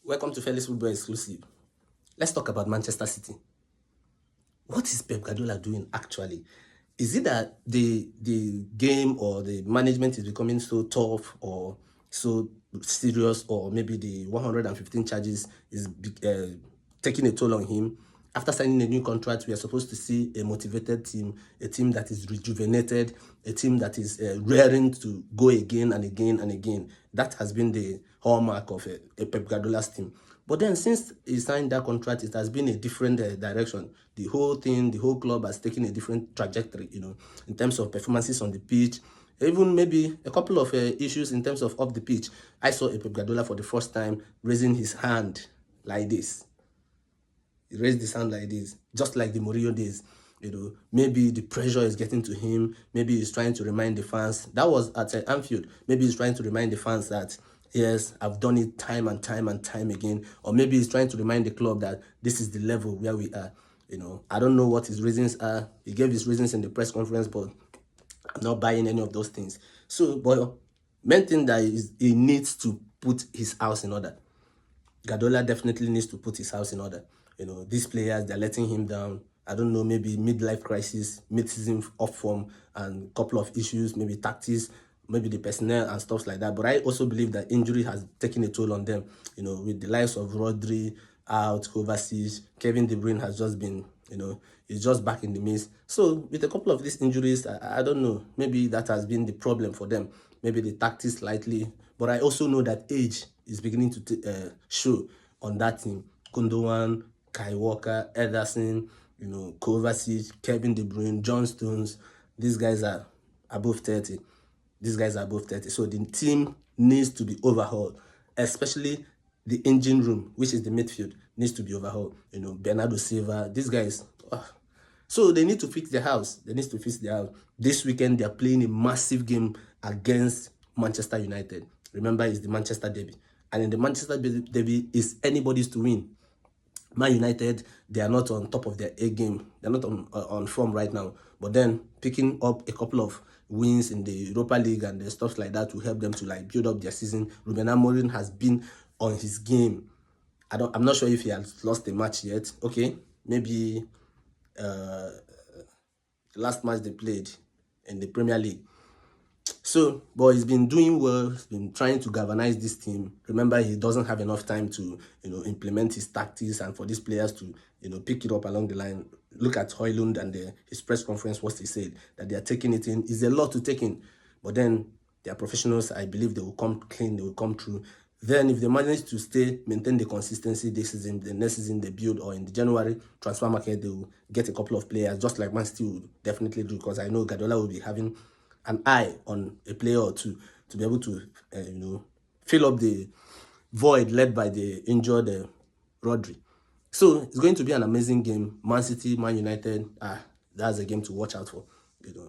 Welcome to Felix Football Exclusive. Let's talk about Manchester City. What is Pep Guardiola doing actually? Is it that the game or the management is becoming so tough or so serious, or maybe the 115 charges is taking a toll on him? After signing a new contract, we are supposed to see a motivated team, a team that is rejuvenated, a team that is raring to go again and again and again. That has been the hallmark of a Pep Guardiola's team. But then since he signed that contract, it has been a different direction. The whole thing, the whole club has taken a different trajectory, in terms of performances on the pitch, even maybe a couple of issues in terms of off the pitch. I saw a Pep Guardiola for the first time raising his hand like this. He raised his hand like this, just like the Mourinho days. Maybe the pressure is getting to him. Maybe he's trying to remind the fans. That was at Anfield. Maybe he's trying to remind the fans that, yes, I've done it time and time and time again. Or maybe he's trying to remind the club that this is the level where we are. I don't know what his reasons are. He gave his reasons in the press conference, but I'm not buying any of those things. So, but main thing that is, he needs to put his house in order. Guardiola definitely needs to put his house in order. These players, they're letting him down. I don't know, maybe midlife crisis, mid-season off form, and a couple of issues, maybe tactics, maybe the personnel and stuff like that. But I also believe that injury has taken a toll on them. With the likes of Rodri out, Kovacic, Kevin De Bruyne has just been, he's just back in the mix. So with a couple of these injuries, I don't know, maybe that has been the problem for them. Maybe the tactics slightly. But I also know that age is beginning to show on that team. Gundogan, Kai Walker, Ederson, Kovacic, Kevin De Bruyne, John Stones. These guys are above 30. These guys are above 30. So the team needs to be overhauled, especially the engine room, which is the midfield, needs to be overhauled. Bernardo Silva, these guys. So they need to fix their house. They need to fix their house. This weekend, they are playing a massive game against Manchester United. Remember, it's the Manchester Derby. And in the Manchester Derby, it's anybody's to win. Man United, they are not on top of their A game. They're not on form right now. But then picking up a couple of wins in the Europa League and the stuff like that will help them to build up their season. Ruben Amorim has been on his game. I'm not sure if he has lost a match yet. Okay, maybe the last match they played in the Premier League. So, but he's been doing well. He's been trying to galvanize this team. Remember, he doesn't have enough time to, implement his tactics and for these players to, pick it up along the line. Look at Højlund and his press conference, what he said, that they are taking it in. It's a lot to take in. But then they are professionals. I believe they will come clean. They will come through. Then if they manage to maintain the consistency this season, the next season they build, or in the January transfer market, they will get a couple of players, just like Man City will definitely do, because I know Guardiola will be having an eye on a player or two to be able to, fill up the void led by the injured Rodri. So it's going to be an amazing game. Man City, Man United, that's a game to watch out for.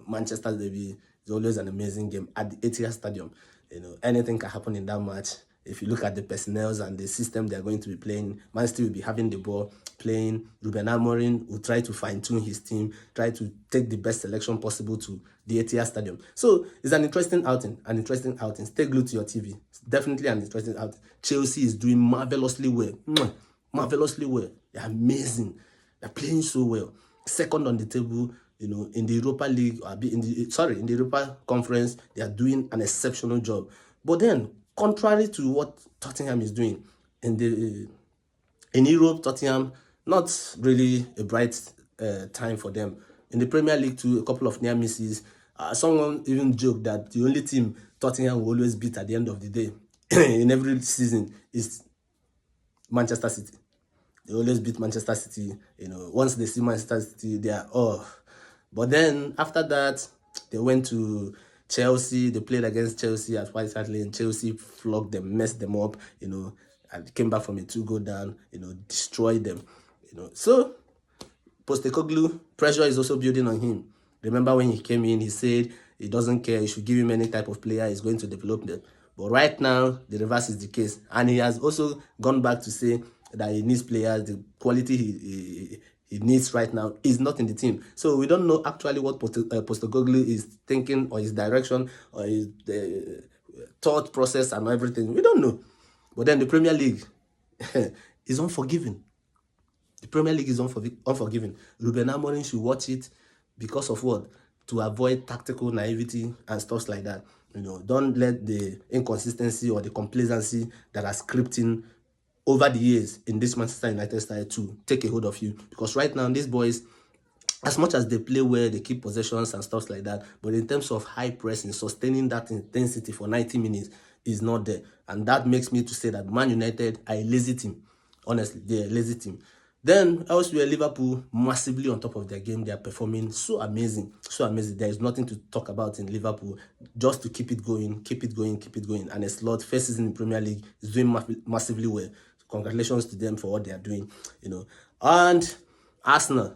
Manchester Derby is always an amazing game at the Etihad Stadium. Anything can happen in that match. If you look at the personnel and the system they're going to be playing, Man City will be having the ball, playing. Ruben Amorim will try to fine-tune his team, try to take the best selection possible to the Etihad Stadium. So it's an interesting outing, Stay glued to your TV. It's definitely an interesting outing. Chelsea is doing marvelously well. Marvelously well. They're amazing. They're playing so well. Second on the table, in the Europa League, in the Europa Conference, they are doing an exceptional job. But then, contrary to what Tottenham is doing in Europe, Tottenham, not really a bright time for them. In the Premier League too, a couple of near misses. Someone even joked that the only team Tottenham will always beat at the end of the day in every season is Manchester City. They always beat Manchester City. Once they see Manchester City, they are off. But then after that, they went to Chelsea. They played against Chelsea at White Hart Lane. Chelsea flogged them, messed them up, and came back from a 2-goal down, destroyed them, So, Postecoglou, pressure is also building on him. Remember when he came in, he said he doesn't care. He should give him any type of player. He's going to develop them. But right now, the reverse is the case. And he has also gone back to say that he needs players. The quality he needs right now is not in the team. So we don't know actually what Postecoglou is thinking, or his direction, or his thought process and everything. We don't know. But then the Premier League, is unforgiving. The Premier League is unforgiving. Ruben Amorim should watch it because of what? To avoid tactical naivety and stuff like that. Don't let the inconsistency or the complacency that has crept in over the years in this Manchester United style to take a hold of you. Because right now, these boys, as much as they play well, they keep possessions and stuff like that, but in terms of high pressing, sustaining that intensity for 90 minutes is not there. And that makes me to say that Man United are a lazy team. Honestly, they're a lazy team. Then elsewhere, Liverpool massively on top of their game. They are performing so amazing, so amazing. There is nothing to talk about in Liverpool. Just to keep it going, keep it going, keep it going. And a slot first season in Premier League is doing massively well. So congratulations to them for what they are doing. And Arsenal,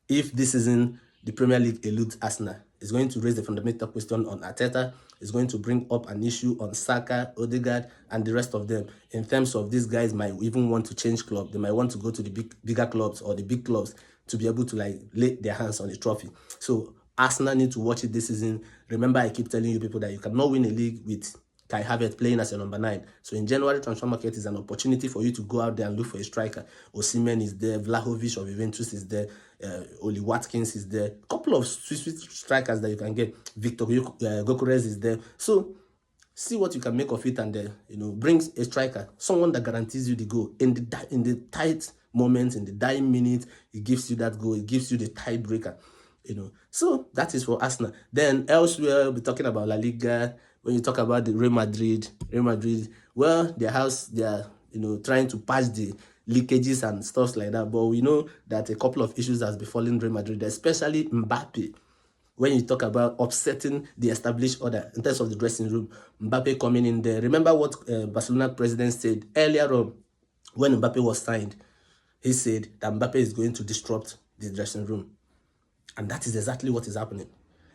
if this season the Premier League eludes Arsenal, it's going to raise the fundamental question on Arteta. It's going to bring up an issue on Saka, Odegaard, and the rest of them. In terms of these guys might even want to change club. They might want to go to the bigger clubs or the big clubs to be able to lay their hands on the trophy. So Arsenal need to watch it this season. Remember, I keep telling you people that you cannot win a league with Kai Havertz playing as a number 9. So in January, transfer market is an opportunity for you to go out there and look for a striker. Osimhen is there, Vlahovic of Juventus is there, Oli Watkins is there. A couple of sweet strikers that you can get. Victor Gyökeres is there. So see what you can make of it, and bring a striker, someone that guarantees you the goal in the tight moments, in the dying minute. It gives you that goal. It gives you the tiebreaker. So that is for Arsenal. Then elsewhere, we'll be talking about La Liga. When you talk about the Real Madrid, well, they are trying to patch the leakages and stuff like that. But we know that a couple of issues has befallen Real Madrid, especially Mbappe. When you talk about upsetting the established order in terms of the dressing room, Mbappe coming in there. Remember what Barcelona president said earlier on when Mbappe was signed? He said that Mbappe is going to disrupt the dressing room. And that is exactly what is happening.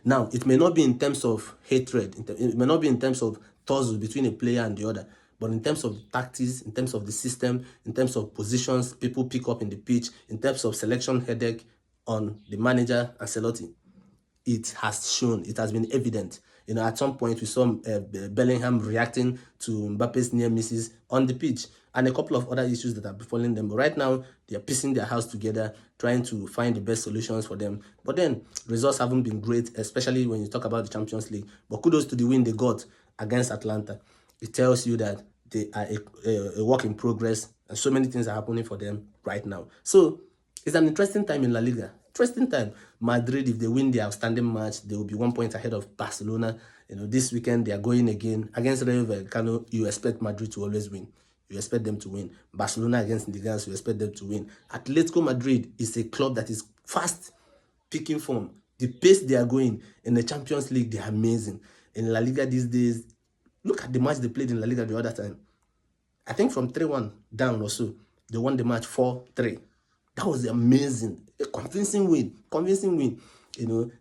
Now, it may not be in terms of hatred, it may not be in terms of tussle between a player and the other, but in terms of tactics, in terms of the system, in terms of positions people pick up in the pitch, in terms of selection headache on the manager Ancelotti, it has shown, it has been evident. At some point we saw Bellingham reacting to Mbappe's near misses on the pitch and a couple of other issues that are befalling them. But right now, they are piecing their house together, trying to find the best solutions for them. But then, results haven't been great, especially when you talk about the Champions League. But kudos to the win they got against Atlanta. It tells you that they are a work in progress, and so many things are happening for them right now. So, it's an interesting time in La Liga. Interesting time. Madrid, if they win their outstanding match, they will be 1 point ahead of Barcelona. This weekend they are going again against Rayo Vallecano. You expect Madrid to always win. You expect them to win. Barcelona against Liga, you expect them to win. Atletico Madrid is a club that is fast picking form. The pace they are going in the Champions League, they are amazing. In La Liga these days, look at the match they played in La Liga the other time. I think from 3-1 down or so, they won the match 4-3. That was amazing. A convincing win.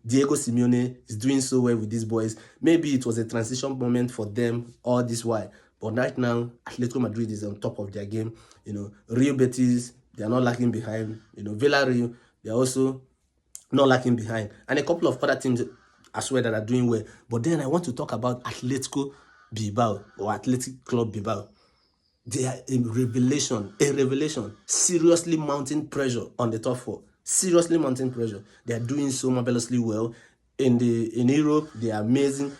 Diego Simeone is doing so well with these boys. Maybe it was a transition moment for them all this while. But right now, Atletico Madrid is on top of their game. Real Betis, they are not lacking behind. Villarreal, they are also not lacking behind. And a couple of other teams as well that are doing well. But then I want to talk about Atletico Bilbao or Athletic Club Bilbao. They are a revelation. Seriously mounting pressure on the top 4. Seriously mounting pressure. They are doing so marvelously well. In Europe, they are amazing.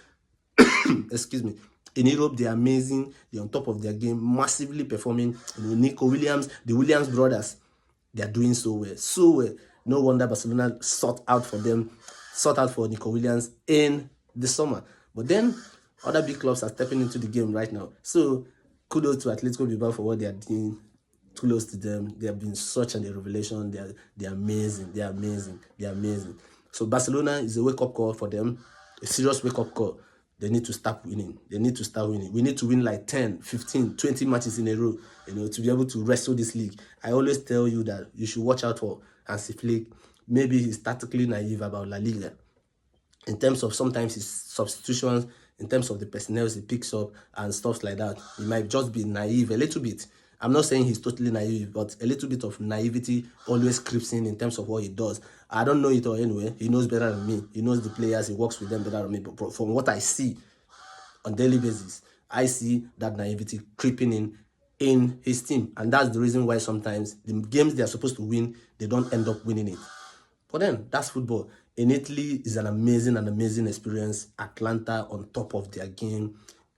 Excuse me. In Europe, they are amazing. They're on top of their game, massively performing. Nico Williams, the Williams brothers, they are doing so well. So well. No wonder Barcelona sought out for Nico Williams in the summer. But then, other big clubs are stepping into the game right now. So, kudos to Atletico Bilbao for what they are doing. Kudos to them. They have been such a revelation. They are amazing. So Barcelona is a wake-up call for them. A serious wake-up call. They need to start winning. We need to win like 10, 15, 20 matches in a row, to be able to wrestle this league. I always tell you that you should watch out for Hansi Flick. Maybe he's tactically naive about La Liga. In terms of sometimes his substitutions, in terms of the personnel he picks up and stuff like that, he might just be naive a little bit. I'm not saying he's totally naive, but a little bit of naivety always creeps in terms of what he does. I don't know it all anyway. He knows better than me. He knows the players. He works with them better than me. But from what I see on daily basis, I see that naivety creeping in in his team. And that's the reason why sometimes the games they are supposed to win, they don't end up winning it. But then, that's football. In Italy, is an amazing experience. Atlanta on top of their game.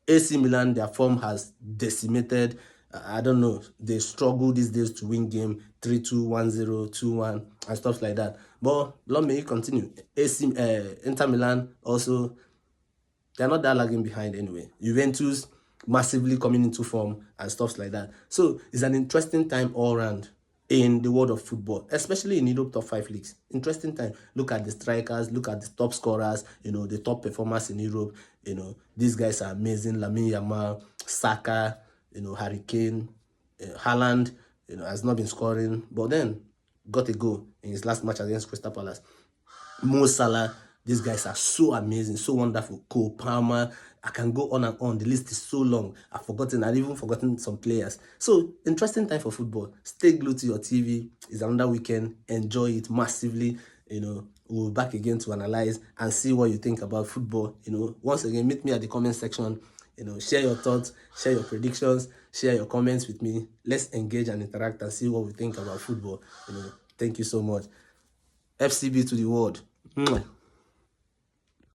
AC Milan, their form has decimated. I don't know. They struggle these days to win game 3-2, 1-0, 2-1, and stuff like that. But let me continue. Inter Milan also, they're not that lagging behind anyway. Juventus massively coming into form and stuff like that. So it's an interesting time all around in the world of football, especially in Europe top 5 leagues. Interesting time. Look at the strikers, look at the top scorers, the top performers in Europe. These guys are amazing. Lamine Yamal, Saka, Harry Kane, Haaland, has not been scoring, but then got a goal in his last match against Crystal Palace. Mo Salah, these guys are so amazing, so wonderful. Cole Palmer, I can go on and on. The list is so long. I've even forgotten some players. So, interesting time for football. Stay glued to your TV. It's another weekend. Enjoy it massively. We'll be back again to analyze and see what you think about football. Once again, meet me at the comment section. Share your thoughts, share your predictions, share your comments with me. Let's engage and interact and see what we think about football. Thank you so much. FCB to the world. Mwah.